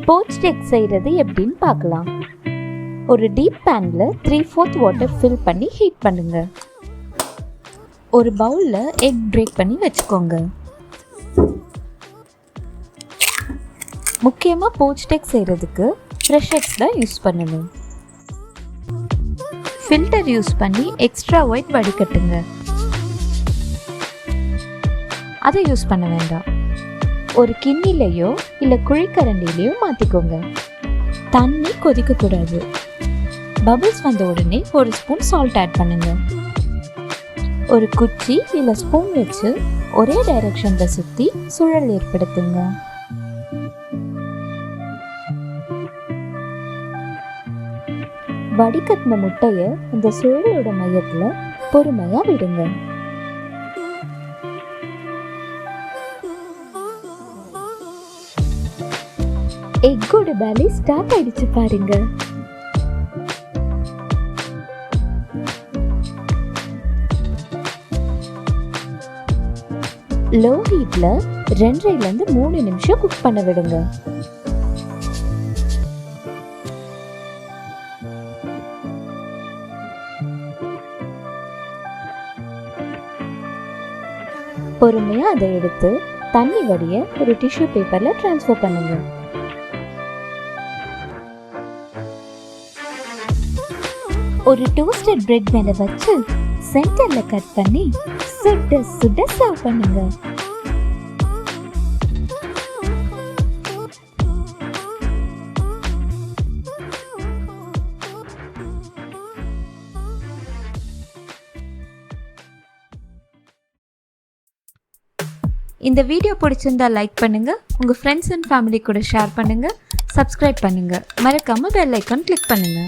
போச்ட் egg செய்கிறது எப்படின்னு பார்க்கலாம். ஒரு டீப் பேனில் 3/4 வாட்டர் ஃபில் பண்ணி ஹீட் பண்ணுங்க. ஒரு பவுலில் எக் பிரேக் பண்ணி வச்சுக்கோங்க. முக்கியமாக போச்ட் எக் செய்கிறதுக்கு ஃப்ரெஷ் எக்ஸ் தான் யூஸ் பண்ணணும். ஃபில்டர் யூஸ் பண்ணி எக்ஸ்ட்ரா ஒயிட் வடிகட்டுங்க. அதை யூஸ் பண்ண வேண்டாம். ஒரு கிண்ணிலையோ இல்லை குழிக்கரண்டிலையோ மாற்றிக்கோங்க. தண்ணி கொதிக்கக்கூடாது. பபிள்ஸ் வந்த உடனே ஒரு ஸ்பூன் சால்ட் ஆட் பண்ணுங்க. ஒரு குச்சி இல்லை ஸ்பூன் வச்சு ஒரே டைரக்ஷனில் சுற்றி சுழல் ஏற்படுத்துங்க. வடிகட்டின முட்டையை அந்த சுழலோட மையத்தில் பொறுமையாக விடுங்க. எக்கோட பேலி ஸ்டார்ட் ஆயிடுச்சு பாருங்க. லோ ஹீட்ல 2.5 to 3 நிமிஷம் குக் பண்ண விடுங்க. பொறுமையா அதை எடுத்து தண்ணி வடிய ஒரு டிஷ்யூ பேப்பர்ல டிரான்ஸ்ஃபர் பண்ணுங்க. ஒரு டோஸ்டட் பிரெட் மேல வச்சு சென்டர்ல கட் பண்ணி சுட சுட சர்வ் பண்ணுங்க. இந்த வீடியோ பிடிச்சிருந்தா லைக் பண்ணுங்க, உங்க ஃப்ரெண்ட்ஸ் அண்ட் ஃபேமிலி கூட ஷேர் பண்ணுங்க, சப்ஸ்கிரைப் பண்ணுங்க, மறக்காம பெல் ஐகான் கிளிக் பண்ணுங்க.